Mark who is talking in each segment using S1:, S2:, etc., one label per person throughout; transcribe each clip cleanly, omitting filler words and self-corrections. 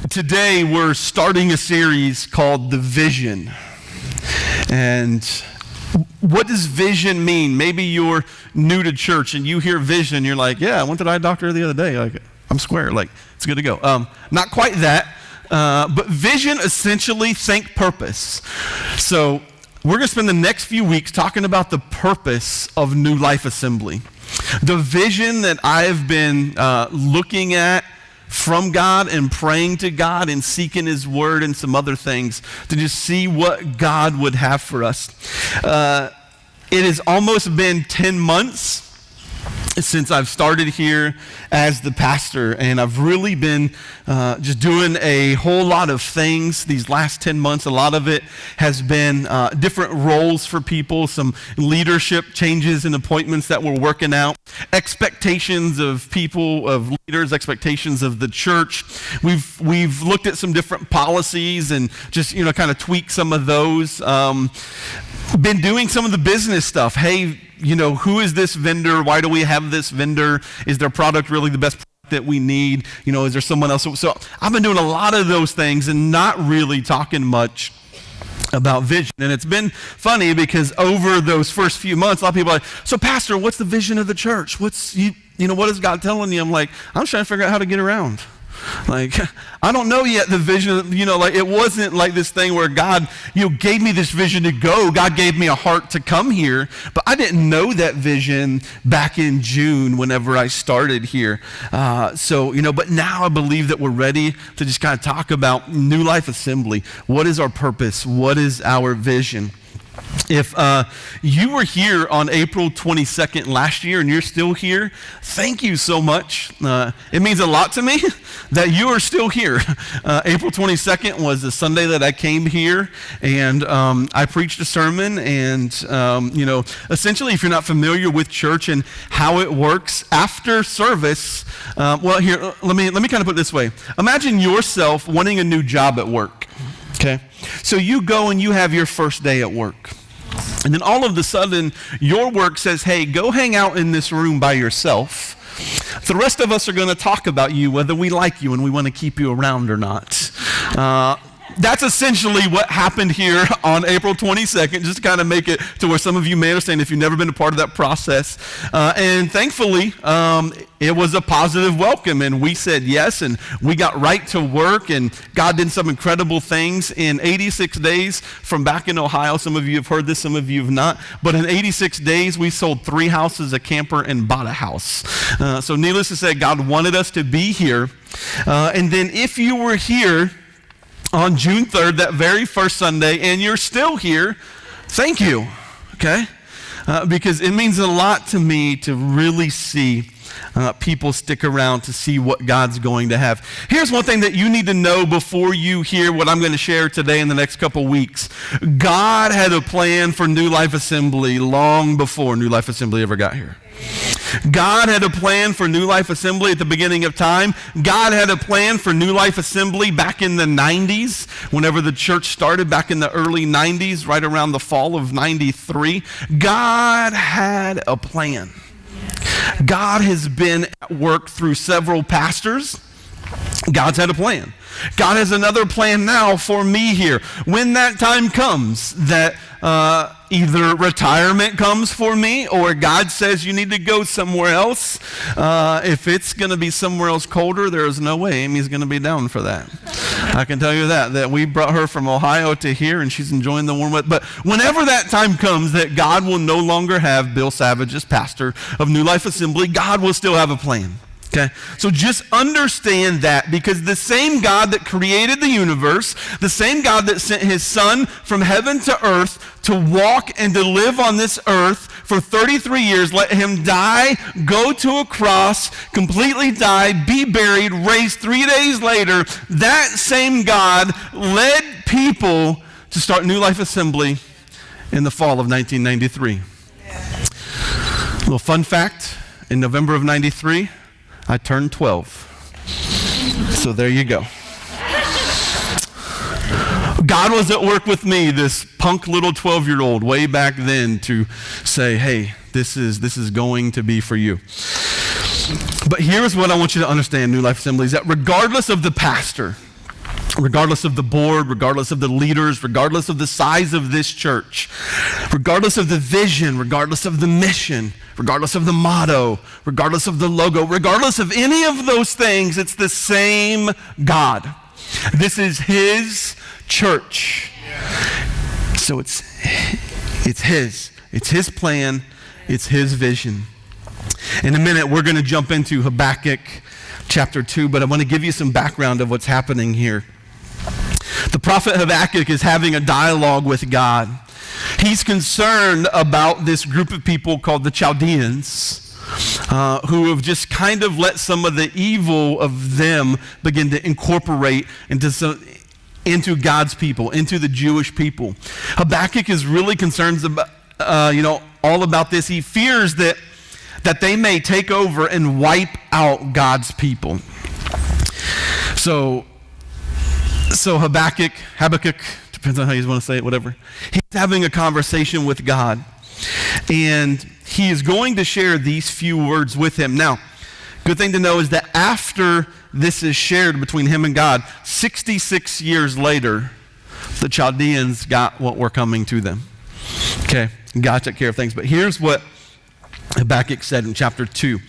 S1: Today we're starting a series called The Vision. And what does vision mean? Maybe you're new to church and you hear vision, you're like, yeah, I went to the eye doctor the other day. Like, I'm square, like, it's good to go. Not quite that, but vision essentially, think purpose. So we're going to spend the next few weeks talking about the purpose of New Life Assembly. The vision that I've been looking at from God and praying to God and seeking His Word and some other things to just see what God would have for us. It has almost been 10 months since I've started here as the pastor, and I've really been just doing a whole lot of things these last 10 months. A lot of it has been different roles for people, some leadership changes and appointments that we're working out, expectations of people, of leaders, expectations of the church. We've looked at some different policies and just, kind of tweak some of those. Been doing some of the business stuff. Hey, who is this vendor? Why do we have this vendor? Is their product really the best product that we need? Is there someone else? So I've been doing a lot of those things and not really talking much about vision. And it's been funny because over those first few months, a lot of people are like, so pastor, what's the vision of the church? What is God telling you? I'm like, I'm trying to figure out how to get around. Like, I don't know yet the vision, it wasn't like this thing where God, gave me this vision to go. God gave me a heart to come here, but I didn't know that vision back in June whenever I started here. But now I believe that we're ready to just kind of talk about New Life Assembly. What is our purpose? What is our vision? If you were here on April 22nd last year and you're still here, thank you so much. It means a lot to me that you are still here. April 22nd was the Sunday that I came here and I preached a sermon and, essentially if you're not familiar with church and how it works, after service, let me kind of put it this way. Imagine yourself wanting a new job at work. Okay, so you go and you have your first day at work. And then all of a sudden, your work says, hey, go hang out in this room by yourself. The rest of us are going to talk about you, whether we like you and we want to keep you around or not. That's essentially what happened here on April 22nd, just to kind of make it to where some of you may understand if you've never been a part of that process. And thankfully, it was a positive welcome, and we said yes, and we got right to work, and God did some incredible things in 86 days from back in Ohio. Some of you have heard this, some of you have not, but in 86 days, we sold 3 houses, a camper, and bought a house. So needless to say, God wanted us to be here. And then if you were here on June 3rd, that very first Sunday, and you're still here, thank you, okay? Because it means a lot to me to really see people stick around to see what God's going to have. Here's one thing that you need to know before you hear what I'm going to share today in the next couple weeks. God had a plan for New Life Assembly long before New Life Assembly ever got here. God had a plan for New Life Assembly at the beginning of time. God had a plan for New Life Assembly back in the 90s, whenever the church started back in the early 90s, right around the fall of 93. God had a plan. God has been at work through several pastors. God's had a plan. God has another plan now for me here. When that time comes that either retirement comes for me or God says you need to go somewhere else, if it's going to be somewhere else colder, there is no way Amy's going to be down for that. I can tell you that we brought her from Ohio to here and she's enjoying the warm weather. But whenever that time comes that God will no longer have Bill Savage as pastor of New Life Assembly, God will still have a plan. Okay, so just understand that, because the same God that created the universe, the same God that sent His Son from heaven to earth to walk and to live on this earth for 33 years, let Him die, go to a cross, completely die, be buried, raised 3 days later, that same God led people to start New Life Assembly in the fall of 1993. Little fun fact, in November of 93, I turned 12. So there you go. God was at work with me, this punk little 12-year-old, way back then, to say, hey, this is going to be for you. But here's what I want you to understand, New Life Assembly, is that regardless of the pastor, regardless of the board, regardless of the leaders, regardless of the size of this church, regardless of the vision, regardless of the mission, regardless of the motto, regardless of the logo, regardless of any of those things, it's the same God. This is his church. So it's his plan, it's his vision. In a minute, we're going to jump into Habakkuk chapter 2, but I want to give you some background of what's happening here. The prophet Habakkuk is having a dialogue with God. He's concerned about this group of people called the Chaldeans, who have just kind of let some of the evil of them begin to incorporate into God's people, into the Jewish people. Habakkuk is really concerned about, all about this. He fears that they may take over and wipe out God's people. So Habakkuk, depends on how you want to say it, whatever. He's having a conversation with God, and he is going to share these few words with him. Now, good thing to know is that after this is shared between him and God, 66 years later, the Chaldeans got what were coming to them. Okay, God took care of things. But here's what Habakkuk said in chapter 2.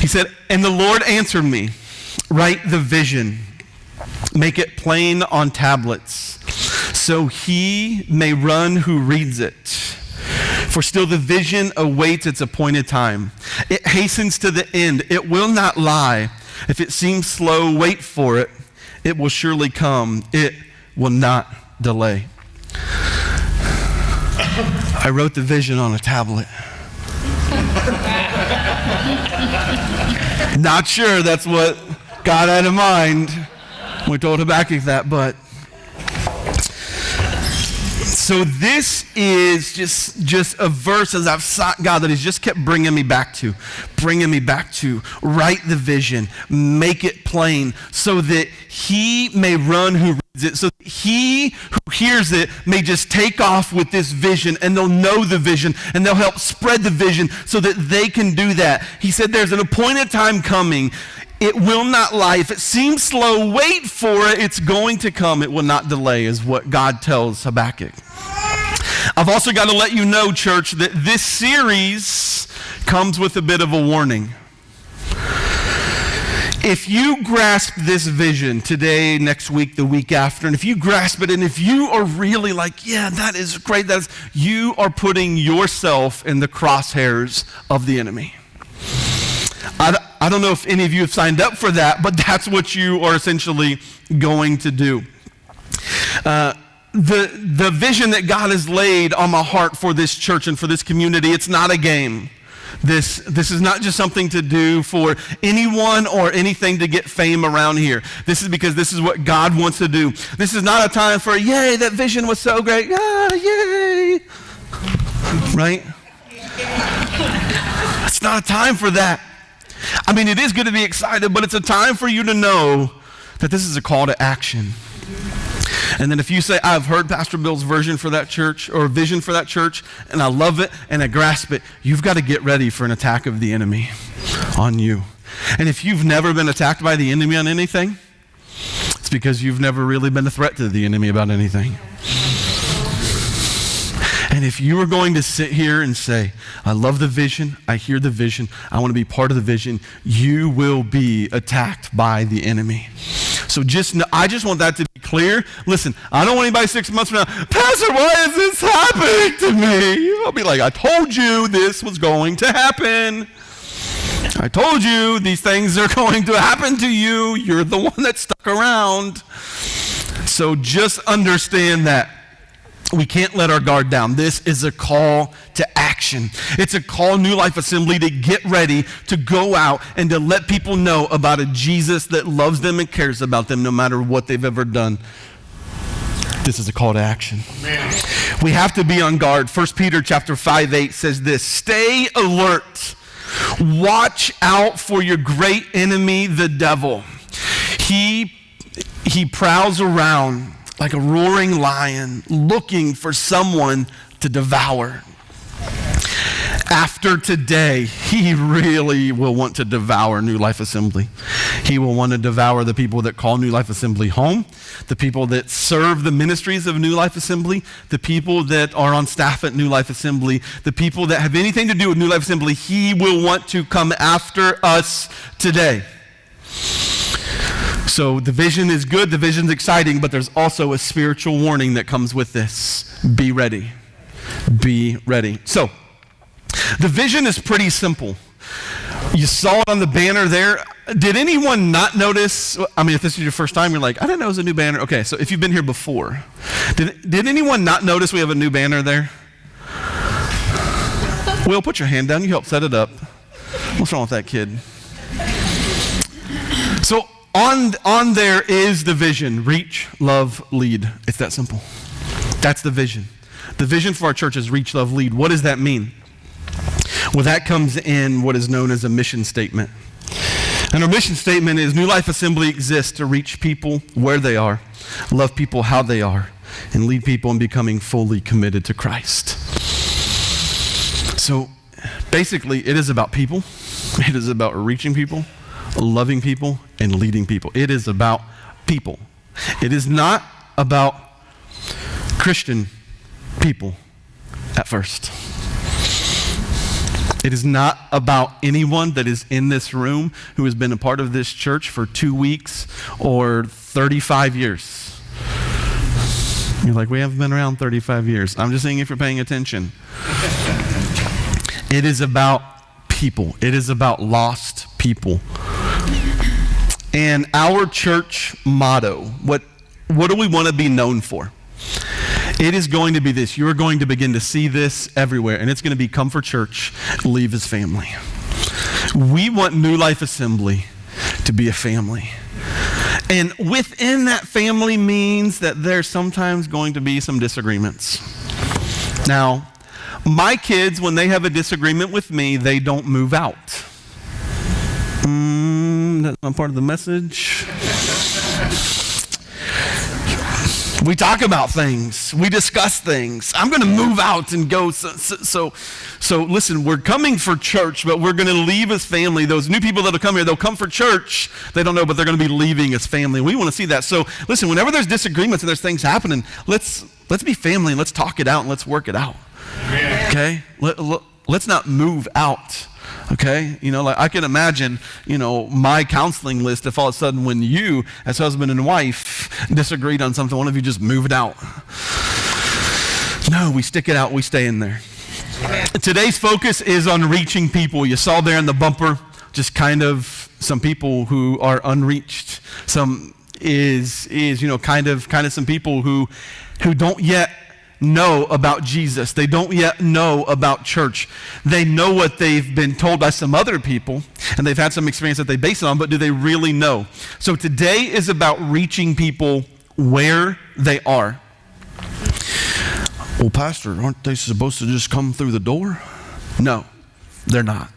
S1: He said, "And the Lord answered me, write the vision, make it plain on tablets, so he may run who reads it. For still the vision awaits its appointed time. It hastens to the end. It will not lie. If it seems slow, wait for it. It will surely come. It will not delay." I wrote the vision on a tablet. Not sure that's what God had in mind when we told Habakkuk that, but so this is just a verse as I've sought God that he's just kept bringing me back to. Write the vision, make it plain, so that he may run who reads it, so that he who hears it may just take off with this vision, and they'll know the vision, and they'll help spread the vision so that they can do that. He said there's an appointed time coming. It will not lie. If it seems slow, wait for it. It's going to come. It will not delay, is what God tells Habakkuk. I've also got to let you know, church, that this series comes with a bit of a warning. If you grasp this vision today, next week, the week after, and if you grasp it, and if you are really like, yeah, that is great, you are putting yourself in the crosshairs of the enemy. I don't know if any of you have signed up for that, but that's what you are essentially going to do. The vision that God has laid on my heart for this church and for this community, it's not a game. This is not just something to do for anyone or anything to get fame around here. This is because this is what God wants to do. This is not a time for, yay, that vision was so great. Ah, yay. Right? It's not a time for that. I mean, it is good to be excited, but it's a time for you to know that this is a call to action. And then if you say, I've heard Pastor Bill's version for that church or vision for that church, and I love it and I grasp it, you've got to get ready for an attack of the enemy on you. And if you've never been attacked by the enemy on anything, it's because you've never really been a threat to the enemy about anything. And if you are going to sit here and say, I love the vision, I hear the vision, I want to be part of the vision, you will be attacked by the enemy. So I just want that to be clear. Listen, I don't want anybody 6 months from now, Pastor, why is this happening to me? I'll be like, I told you this was going to happen. I told you these things are going to happen to you. You're the one that stuck around. So just understand that. We can't let our guard down. This is a call to action. It's a call, New Life Assembly, to get ready, to go out and to let people know about a Jesus that loves them and cares about them no matter what they've ever done. This is a call to action. Amen. We have to be on guard. 1 Peter chapter 5:8 says this, stay alert. Watch out for your great enemy, the devil. He prowls around like a roaring lion, looking for someone to devour. After today, he really will want to devour New Life Assembly. He will want to devour the people that call New Life Assembly home, the people that serve the ministries of New Life Assembly, the people that are on staff at New Life Assembly, the people that have anything to do with New Life Assembly. He will want to come after us today. So the vision is good, the vision's exciting, but there's also a spiritual warning that comes with this. Be ready. Be ready. So, the vision is pretty simple. You saw it on the banner there. Did anyone not notice? I mean, if this is your first time, you're like, I didn't know it was a new banner. Okay, so if you've been here before, did anyone not notice we have a new banner there? Will, put your hand down. You helped set it up. What's wrong with that kid? So on there is the vision. Reach, love, lead. It's that simple. That's the vision. The vision for our church is reach, love, lead. What does that mean? Well, that comes in what is known as a mission statement. And our mission statement is New Life Assembly exists to reach people where they are, love people how they are, and lead people in becoming fully committed to Christ. So basically, it is about people. It is about reaching people, loving people, and leading people. It is about people. It is not about Christian people at first. It is not about anyone that is in this room who has been a part of this church for 2 weeks or 35 years. You're like, we haven't been around 35 years. I'm just saying if you're paying attention. It is about people. It is about lost people. And our church motto, what do we want to be known for? It is going to be this. You're going to begin to see this everywhere, and it's going to be come for church, leave as family. We want New Life Assembly to be a family. And within that family means that there's sometimes going to be some disagreements. Now, my kids, when they have a disagreement with me, they don't move out. That's not part of the message. We talk about things. We discuss things. I'm going to move out and go. So listen, we're coming for church, but we're going to leave as family. Those new people that will come here, they'll come for church. They don't know, but they're going to be leaving as family. We want to see that. So listen, whenever there's disagreements and there's things happening, let's be family and let's talk it out and let's work it out. Okay? Let's not move out. Okay, like I can imagine, my counseling list if all of a sudden when you, as husband and wife, disagreed on something, one of you just moved out. No, we stick it out, we stay in there. Today's focus is on reaching people. You saw there in the bumper, just kind of some people who are unreached. Some is kind of some people who don't yet know about Jesus. They don't yet know about church. They know what they've been told by some other people, and they've had some experience that they base it on, but do they really know? So today is about reaching people where they are. Well, Pastor, aren't they supposed to just come through the door? No, they're not.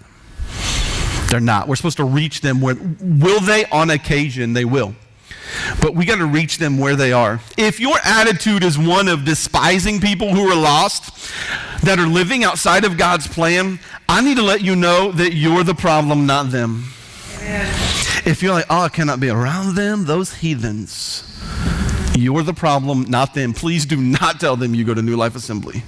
S1: They're not. We're supposed to reach them where, will they? On occasion, they will. But we got to reach them where they are. If your attitude is one of despising people who are lost, that are living outside of God's plan, I need to let you know that you're the problem, not them. Yeah. If you're like, I cannot be around them, those heathens, you're the problem, not them. Please do not tell them you go to New Life Assembly.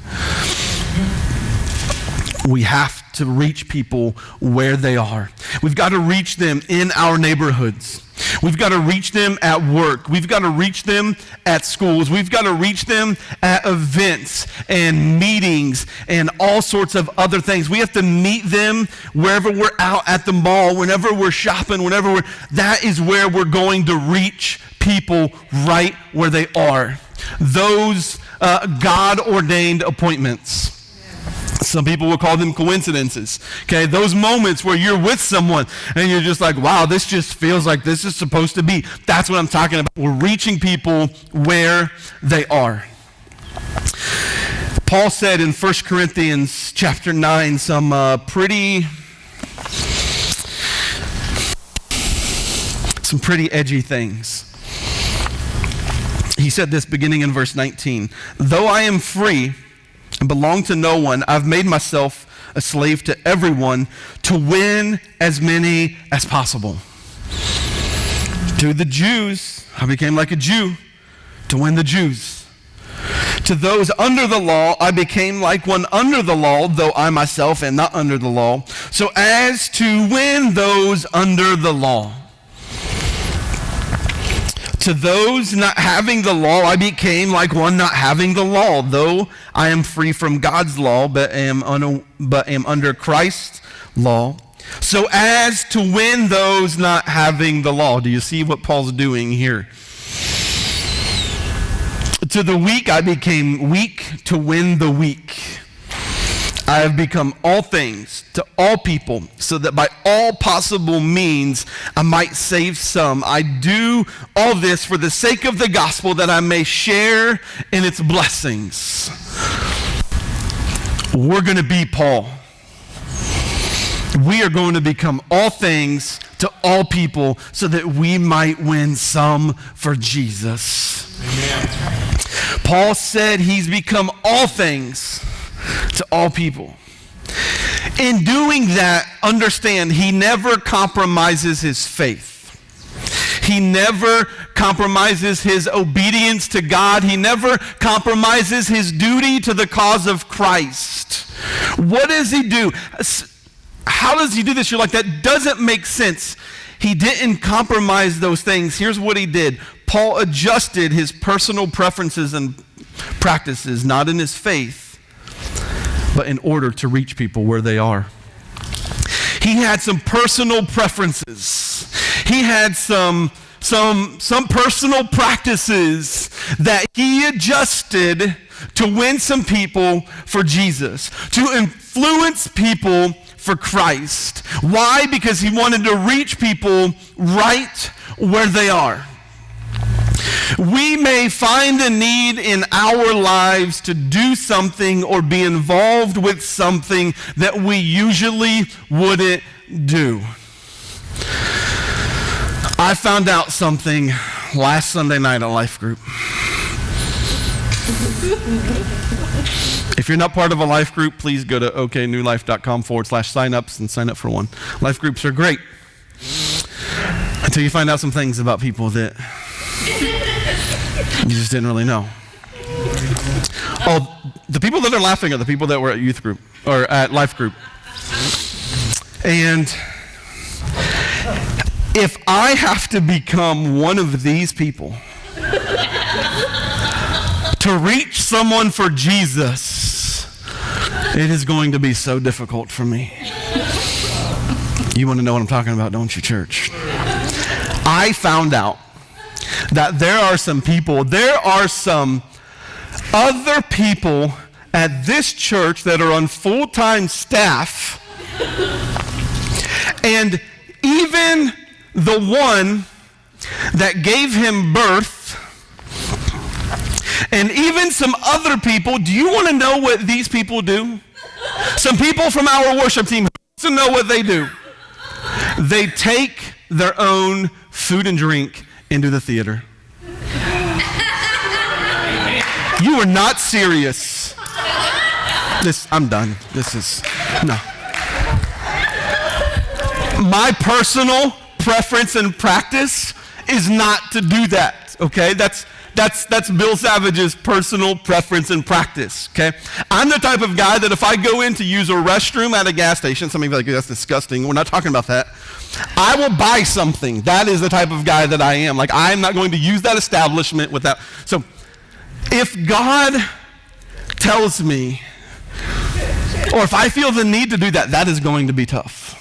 S1: We have to reach people where they are. We've got to reach them in our neighborhoods. We've got to reach them at work. We've got to reach them at schools. We've got to reach them at events and meetings and all sorts of other things. We have to meet them wherever we're out at the mall, whenever we're shopping, that is where we're going to reach people right where they are. Those God-ordained appointments. Some people will call them coincidences. Okay, those moments where you're with someone and you're just like, wow, this just feels like this is supposed to be. That's what I'm talking about. We're reaching people where they are. Paul said in 1 Corinthians chapter 9 some pretty edgy things. He said this beginning in verse 19. Though I am free and belong to no one, I've made myself a slave to everyone to win as many as possible. To the Jews, I became like a Jew to win the Jews. To those under the law, I became like one under the law, though I myself am not under the law, so as to win those under the law. To those not having the law, I became like one not having the law, though I am free from God's law, but am under Christ's law, so as to win those not having the law. Do you see what Paul's doing here? To the weak, I became weak to win the weak. I have become all things to all people, so that by all possible means I might save some. I do all this for the sake of the gospel, that I may share in its blessings. We're going to be Paul. We are going to become all things to all people, so that we might win some for Jesus. Amen. Paul said he's become all things to all people. In doing that, understand, he never compromises his faith. He never compromises his obedience to God. He never compromises his duty to the cause of Christ. What does he do? How does he do this? You're like, that doesn't make sense. He didn't compromise those things. Here's what he did. Paul adjusted his personal preferences and practices, not in his faith, but in order to reach people where they are. He had some personal preferences. He had some personal practices that he adjusted to win some people for Jesus, to influence people for Christ. Why? Because he wanted to reach people right where they are. We may find a need in our lives to do something or be involved with something that we usually wouldn't do. I found out something last Sunday night at Life Group. If you're not part of a life group, please go to oknewlife.com/signups and sign up for one. Life groups are great until you find out some things about people that you just didn't really know. Oh, the people that are laughing are the people that were at youth group or at life group. And if I have to become one of these people to reach someone for Jesus, it is going to be so difficult for me. You want to know what I'm talking about, don't you, church? I found out that there are some other people at this church that are on full-time staff, and even the one that gave him birth, and even some other people. Do you want to know what these people do? Some people from our worship team to know what they do. They take their own food and drink into the theater. You are not serious. I'm done. No. My personal preference and practice is not to do that, okay? That's Bill Savage's personal preference and practice, okay? I'm the type of guy that if I go in to use a restroom at a gas station, some of you are like, that's disgusting. We're not talking about that. I will buy something. That is the type of guy that I am. Like, I'm not going to use that establishment without. So if God tells me, or if I feel the need to do that, that is going to be tough.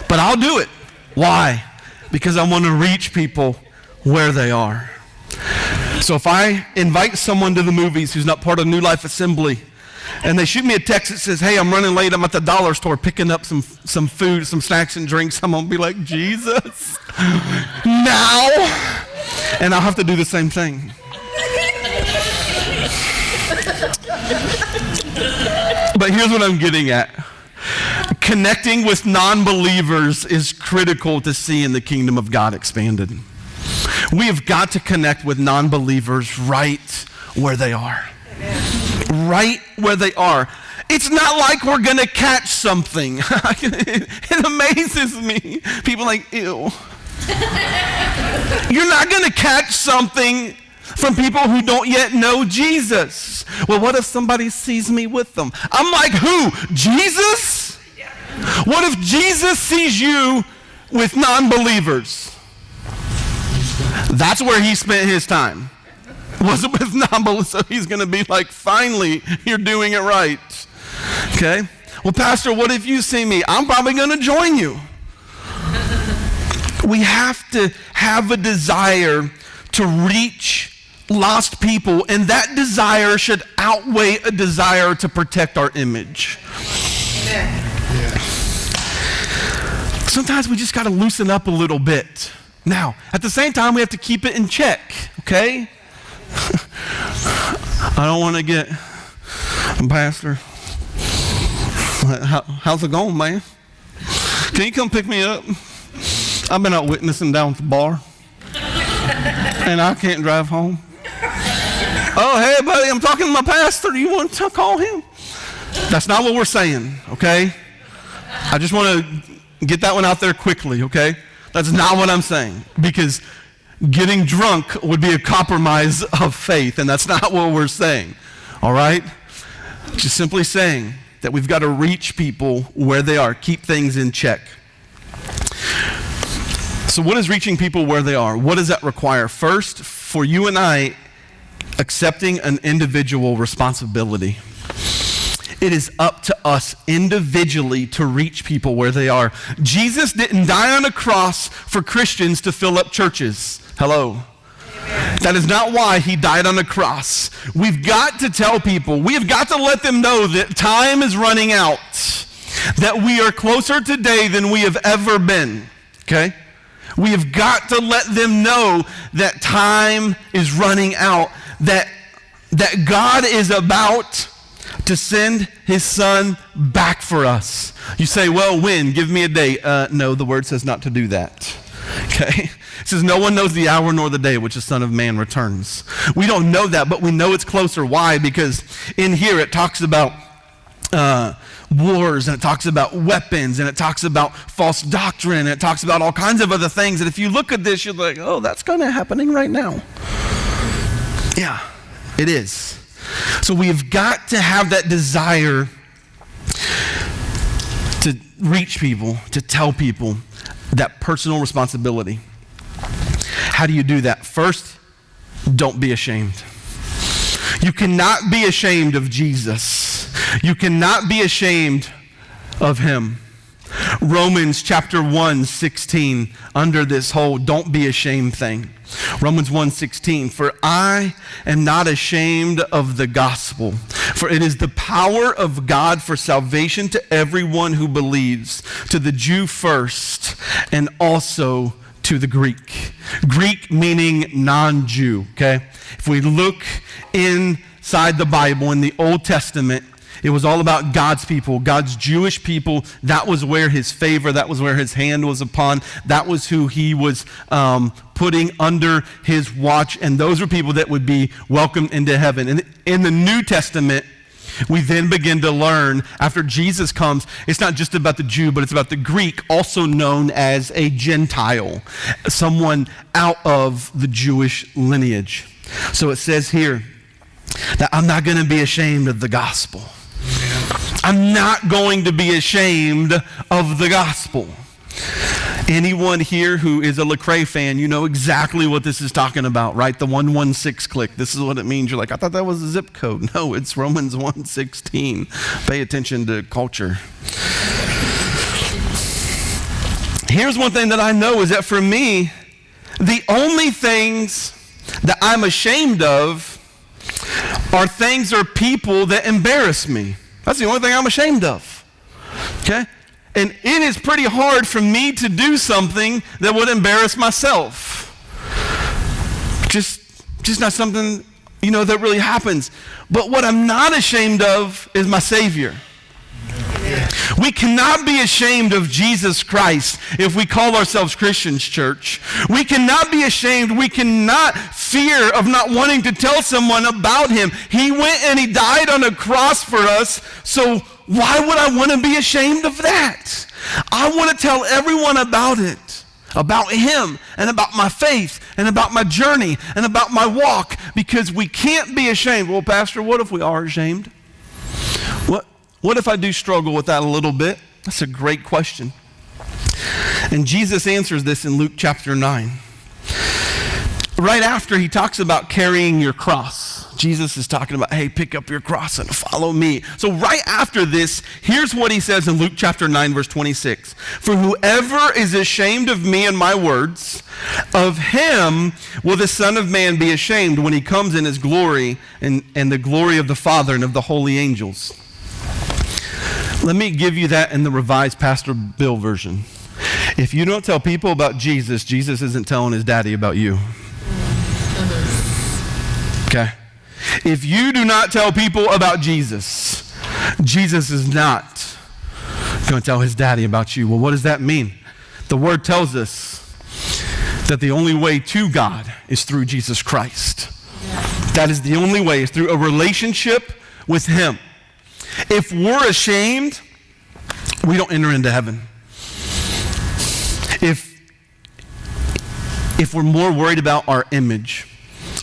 S1: But I'll do it. Why? Because I want to reach people where they are. So if I invite someone to the movies who's not part of New Life Assembly, and they shoot me a text that says, hey, I'm running late, I'm at the dollar store picking up some food, some snacks and drinks, I'm going to be like, Jesus, now? And I'll have to do the same thing. But here's what I'm getting at. Connecting with non-believers is critical to see in the kingdom of God expanded. We have got to connect with non-believers right where they are. right where they are. It's not like we're going to catch something. It amazes me. People are like, ew. You're not going to catch something from people who don't yet know Jesus. Well, what if somebody sees me with them? I'm like, who? Jesus? What if Jesus sees you with non-believers? That's where he spent his time. Was it with non-believers? So he's going to be like, finally, you're doing it right. Okay? Well, Pastor, what if you see me? I'm probably going to join you. We have to have a desire to reach lost people, and that desire should outweigh a desire to protect our image.
S2: Amen.
S1: Sometimes we just got to loosen up a little bit. Now, at the same time, we have to keep it in check, okay? I don't want to get, Pastor, how's it going, man? Can you come pick me up? I've been out witnessing down at the bar, and I can't drive home. Oh, hey, buddy, I'm talking to my pastor. You want to call him? That's not what we're saying, okay? I just want to get that one out there quickly, okay? That's not what I'm saying, because getting drunk would be a compromise of faith, and that's not what we're saying, all right? Just simply saying that we've got to reach people where they are, keep things in check. So what is reaching people where they are? What does that require? First, for you and I, accepting an individual responsibility. It is up to us individually to reach people where they are. Jesus didn't die on a cross for Christians to fill up churches. Hello. That is not why he died on a cross. We've got to tell people, we have got to let them know that time is running out, that we are closer today than we have ever been, okay? We have got to let them know that time is running out, that God is about to send his son back for us. You say, well, when? Give me a date. No, the word says not to do that. Okay? It says no one knows the hour nor the day which the Son of Man returns. We don't know that, but we know it's closer. Why? Because in here it talks about wars, and it talks about weapons, and it talks about false doctrine, and it talks about all kinds of other things. And if you look at this, you're like, oh, that's kind of happening right now. Yeah, it is. So we've got to have that desire to reach people, to tell people that personal responsibility. How do you do that? First, don't be ashamed. You cannot be ashamed of Jesus. You cannot be ashamed of him. Romans chapter 1:16, under this whole don't be ashamed thing. Romans 1:16, for I am not ashamed of the gospel, for it is the power of God for salvation to everyone who believes, to the Jew first, and also to the Greek. Greek meaning non-Jew, okay? If we look inside the Bible in the Old Testament, it was all about God's people, God's Jewish people. That was where his favor, that was where his hand was upon. That was who he was putting under his watch. And those were people that would be welcomed into heaven. And in the New Testament, we then begin to learn, after Jesus comes, it's not just about the Jew, but it's about the Greek, also known as a Gentile, someone out of the Jewish lineage. So it says here that I'm not going to be ashamed of the gospel. I'm not going to be ashamed of the gospel. Anyone here who is a Lecrae fan, you know exactly what this is talking about, right? The 116 click. This is what it means. You're like, I thought that was a zip code. No, it's Romans 1:16. Pay attention to culture. Here's one thing that I know is that for me, the only things that I'm ashamed of are things or people that embarrass me. That's the only thing I'm ashamed of. Okay? And it is pretty hard for me to do something that would embarrass myself. Just not something, that really happens. But what I'm not ashamed of is my Savior. We cannot be ashamed of Jesus Christ if we call ourselves Christians, church. We cannot be ashamed. We cannot fear of not wanting to tell someone about him. He went and he died on a cross for us, so why would I want to be ashamed of that? I want to tell everyone about it, about him and about my faith and about my journey and about my walk, because we can't be ashamed. Well, Pastor, what if we are ashamed? What if I do struggle with that a little bit? That's a great question. And Jesus answers this in Luke chapter 9. Right after he talks about carrying your cross, Jesus is talking about, hey, pick up your cross and follow me. So right after this, here's what he says in Luke chapter 9, verse 26. For whoever is ashamed of me and my words, of him will the Son of Man be ashamed when he comes in his glory and the glory of the Father and of the holy angels. Let me give you that in the Revised Pastor Bill version. If you don't tell people about Jesus, Jesus isn't telling his daddy about you. Okay? If you do not tell people about Jesus, Jesus is not going to tell his daddy about you. Well, what does that mean? The word tells us that the only way to God is through Jesus Christ. That is the only way, is through a relationship with him. If we're ashamed, we don't enter into heaven. If we're more worried about our image,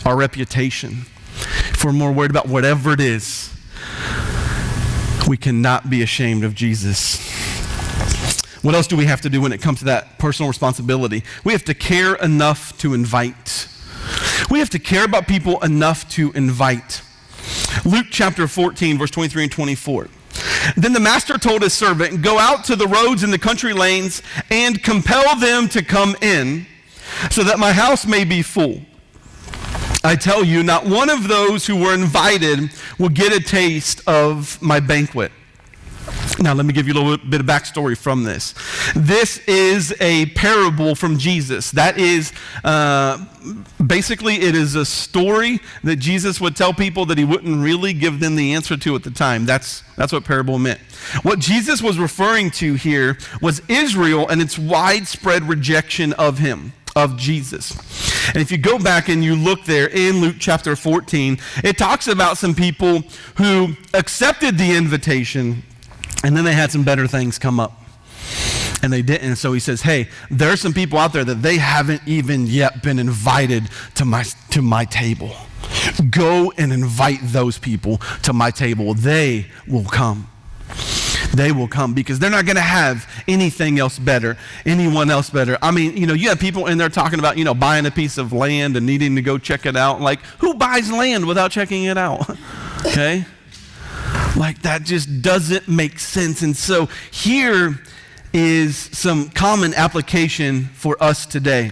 S1: our reputation, if we're more worried about whatever it is, we cannot be ashamed of Jesus. What else do we have to do when it comes to that personal responsibility? We have to care enough to invite. We have to care about people enough to invite. Luke chapter 14, verse 23 and 24. Then the master told his servant, go out to the roads and the country lanes and compel them to come in, so that my house may be full. I tell you, not one of those who were invited will get a taste of my banquet. Now, let me give you a little bit of backstory from this. This is a parable from Jesus. That is, basically, it is a story that Jesus would tell people that he wouldn't really give them the answer to at the time. That's what parable meant. What Jesus was referring to here was Israel and its widespread rejection of him, of Jesus. And if you go back and you look there in Luke chapter 14, it talks about some people who accepted the invitation, and then they had some better things come up, and they didn't. So he says, hey, there are some people out there that they haven't even yet been invited to my table. Go and invite those people to my table. They will come. They will come because they're not going to have anything else better, anyone else better. I mean, you have people in there talking about, buying a piece of land and needing to go check it out. Like, who buys land without checking it out? Okay? Like, that just doesn't make sense. And so here is some common application for us today.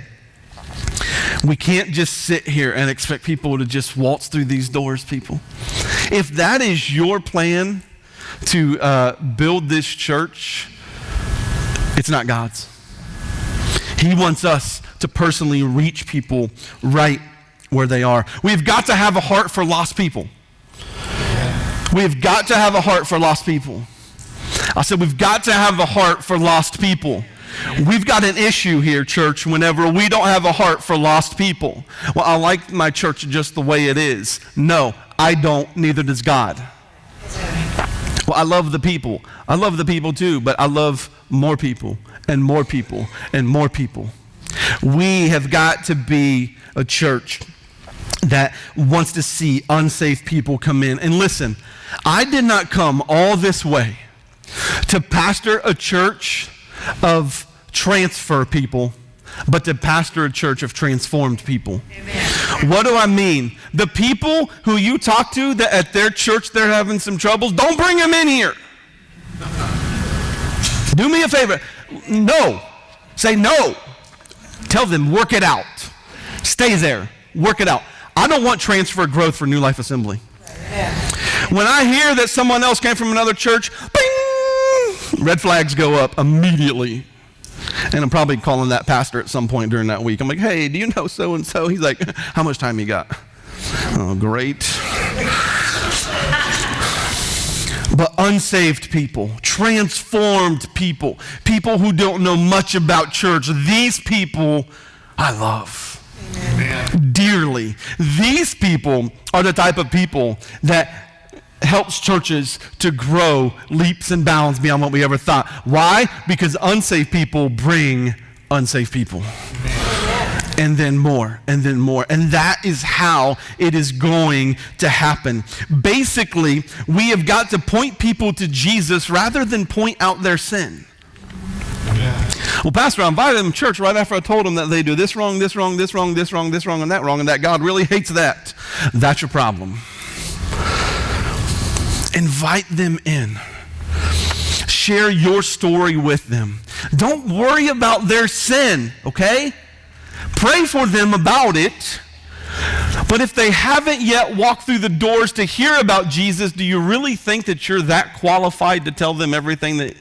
S1: We can't just sit here and expect people to just waltz through these doors, people. If that is your plan to build this church, it's not God's. He wants us to personally reach people right where they are. We've got to have a heart for lost people. We've got to have a heart for lost people. I said we've got to have a heart for lost people. We've got an issue here, church, whenever we don't have a heart for lost people. Well, I like my church just the way it is. No, I don't, neither does God. Well, I love the people. I love the people too, but I love more people and more people and more people. We have got to be a church that wants to see unsafe people come in. And listen, I did not come all this way to pastor a church of transfer people, but to pastor a church of transformed people. Amen. What do I mean? The people who you talk to that at their church they're having some troubles, don't bring them in here. Do me a favor. No. Say no. Tell them, work it out. Stay there. Work it out. I don't want transfer growth for New Life Assembly. When I hear that someone else came from another church, bing, red flags go up immediately. And I'm probably calling that pastor at some point during that week. I'm like, hey, do you know so-and-so? He's like, how much time you got? Oh, great. But unsaved people, transformed people, people who don't know much about church, these people I love. Amen. Dearly. These people are the type of people that helps churches to grow leaps and bounds beyond what we ever thought. Why? Because unsaved people bring unsaved people. And then more, and then more. And that is how it is going to happen. Basically, we have got to point people to Jesus rather than point out their sin. Yeah. Well, Pastor, I invited them to church right after I told them that they do this wrong, this wrong, this wrong, this wrong, this wrong, and that wrong, and that God really hates that. That's your problem. Invite them in. Share your story with them. Don't worry about their sin, okay? Pray for them about it. But if they haven't yet walked through the doors to hear about Jesus, do you really think that you're that qualified to tell them everything that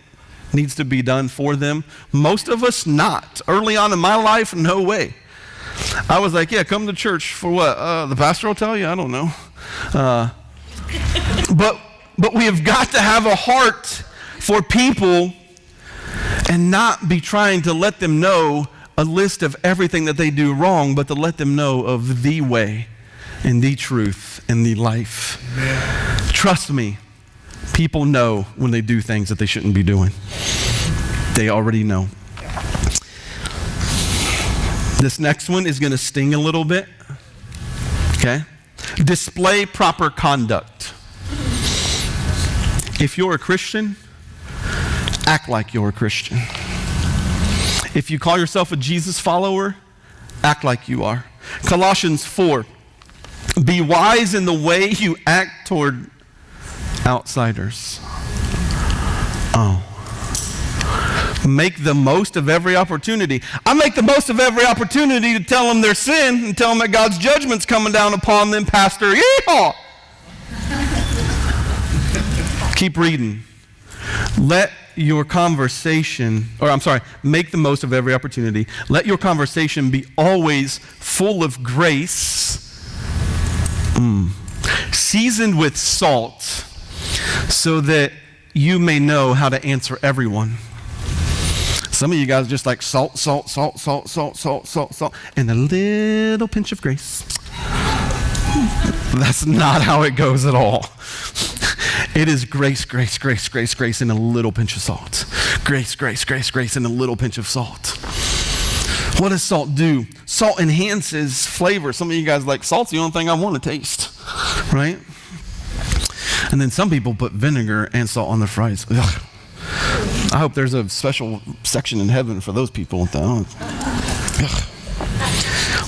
S1: needs to be done for them? Most of us not. Early on in my life, no way. I was like, yeah, come to church for what? The pastor will tell you? I don't know. But we have got to have a heart for people and not be trying to let them know a list of everything that they do wrong, but to let them know of the way and the truth and the life. Amen. Trust me, people know when they do things that they shouldn't be doing. They already know. This next one is going to sting a little bit. Okay? Display proper conduct. If you're a Christian, act like you're a Christian. If you call yourself a Jesus follower, act like you are. Colossians 4, be wise in the way you act toward outsiders. Make the most of every opportunity. I make the most of every opportunity to tell them their sin and tell them that God's judgment's coming down upon them, Pastor. Yeehaw! Keep reading. Make the most of every opportunity. Let your conversation be always full of grace, seasoned with salt, so that you may know how to answer everyone. Some of you guys just like salt, salt, salt, salt, salt, salt, salt, salt, and a little pinch of grace. That's not how it goes at all. It is grace, grace, grace, grace, grace, and a little pinch of salt. Grace, grace, grace, grace, and a little pinch of salt. What does salt do? Salt enhances flavor. Some of you guys like salt's the only thing I want to taste, right? And then some people put vinegar and salt on their fries. Ugh. I hope there's a special section in heaven for those people. Ugh.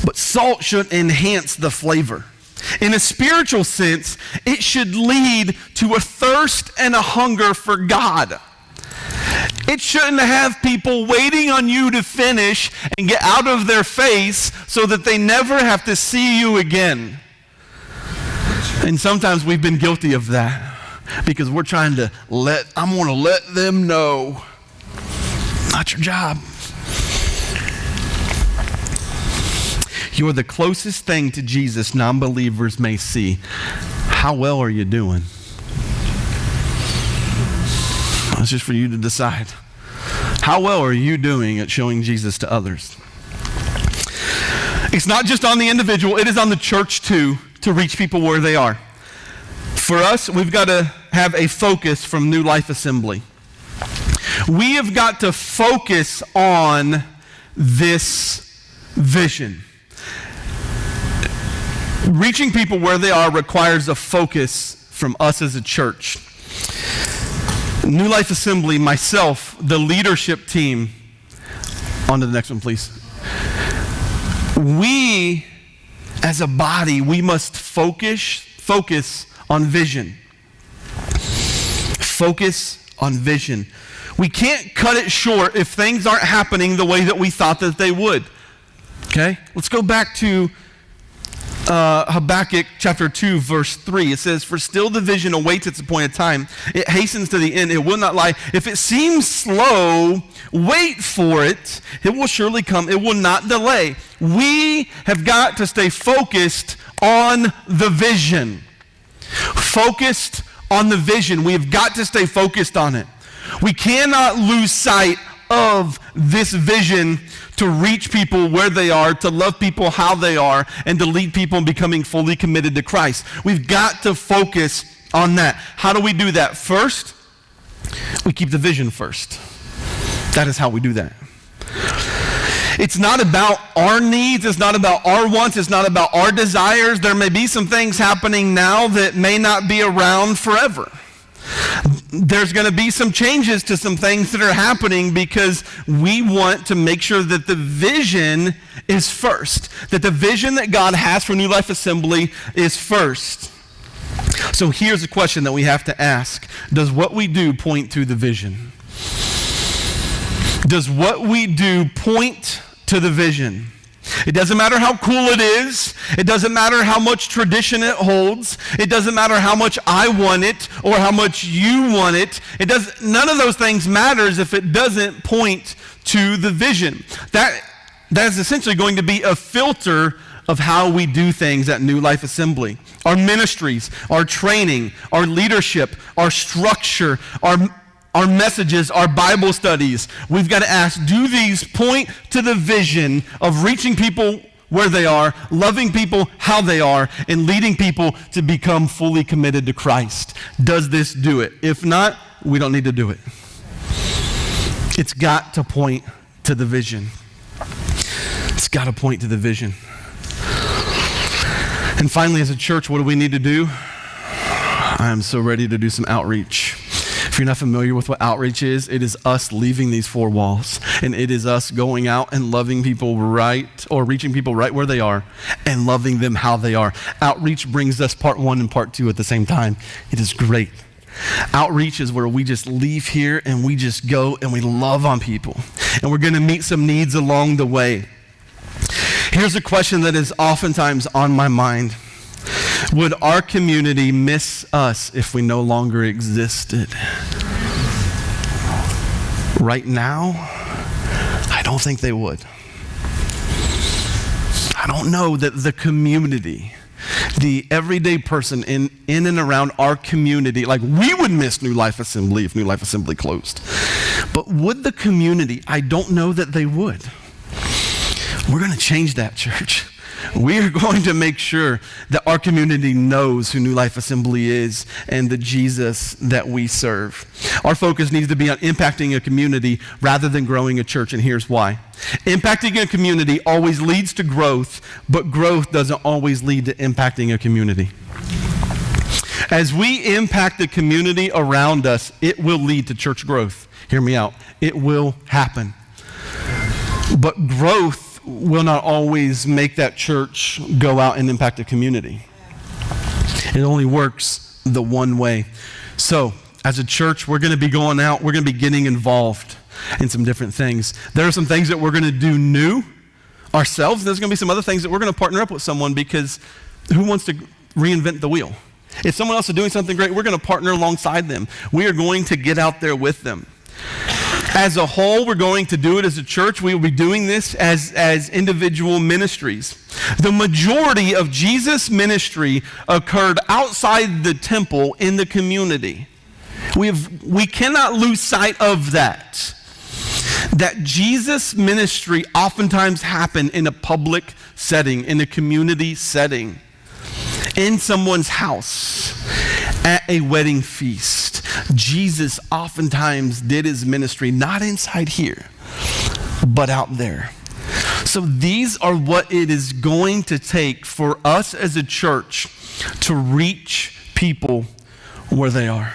S1: But salt should enhance the flavor. In a spiritual sense, it should lead to a thirst and a hunger for God. It shouldn't have people waiting on you to finish and get out of their face so that they never have to see you again. And sometimes we've been guilty of that because we're trying to I want to let them know. Not your job. You're the closest thing to Jesus non-believers may see. How well are you doing? It's just for you to decide. How well are you doing at showing Jesus to others? It's not just on the individual, it is on the church too, to reach people where they are. For us, we've got to have a focus from New Life Assembly. We have got to focus on this vision. Reaching people where they are requires a focus from us as a church. New Life Assembly, myself, the leadership team. On to the next one, please. We, as a body, we must focus on vision. Focus on vision. We can't cut it short if things aren't happening the way that we thought that they would. Okay? Let's go back to Habakkuk chapter 2, verse 3. It says, for still the vision awaits its appointed time. It hastens to the end. It will not lie. If it seems slow, wait for it. It will surely come. It will not delay. We have got to stay focused on the vision. Focused on the vision. We have got to stay focused on it. We cannot lose sight of this vision to reach people where they are, to love people how they are, and to lead people in becoming fully committed to Christ. We've got to focus on that. How do we do that? First, we keep the vision first. That is how we do that. It's not about our needs. It's not about our wants. It's not about our desires. There may be some things happening now that may not be around forever. There's going to be some changes to some things that are happening because we want to make sure that the vision is first, that the vision that God has for New Life Assembly is first. So here's a question that we have to ask. Does what we do point to the vision? Does what we do point to the vision? It doesn't matter how cool it is. It doesn't matter how much tradition it holds. It doesn't matter how much I want it or how much you want it. None of those things matters if it doesn't point to the vision. That is essentially going to be a filter of how we do things at New Life Assembly. Our ministries, our training, our leadership, our structure, our messages, our Bible studies. We've got to ask, do these point to the vision of reaching people where they are, loving people how they are, and leading people to become fully committed to Christ? Does this do it? If not, we don't need to do it. It's got to point to the vision. It's got to point to the vision. And finally, as a church, what do we need to do? I am so ready to do some outreach. If you're not familiar with what outreach is, it is us leaving these four walls, and it is us going out and loving people reaching people right where they are and loving them how they are. Outreach brings us part one and part two at the same time. It is great. Outreach is where we just leave here and we just go and we love on people, and we're going to meet some needs along the way. Here's a question that is oftentimes on my mind. Would our community miss us if we no longer existed? Right now, I don't think they would. I don't know that the community, the everyday person in and around our community, like we would miss New Life Assembly if New Life Assembly closed. But would the community? I don't know that they would. We're going to change that, church. We are going to make sure that our community knows who New Life Assembly is and the Jesus that we serve. Our focus needs to be on impacting a community rather than growing a church, and here's why. Impacting a community always leads to growth, but growth doesn't always lead to impacting a community. As we impact the community around us, it will lead to church growth. Hear me out. It will happen. But growth will not always make that church go out and impact a community. It only works the one way. So, as a church, we're going to be going out, we're going to be getting involved in some different things. There are some things that we're going to do new ourselves. There's going to be some other things that we're going to partner up with someone, because who wants to reinvent the wheel? If someone else is doing something great, we're going to partner alongside them. We are going to get out there with them. As a whole, we're going to do it as a church. We will be doing this as individual ministries. The majority of Jesus' ministry occurred outside the temple in the community. We cannot lose sight of that. That Jesus' ministry oftentimes happened in a public setting, in a community setting, in someone's house, at a wedding feast. Jesus oftentimes did his ministry not inside here, but out there. So these are what it is going to take for us as a church to reach people where they are.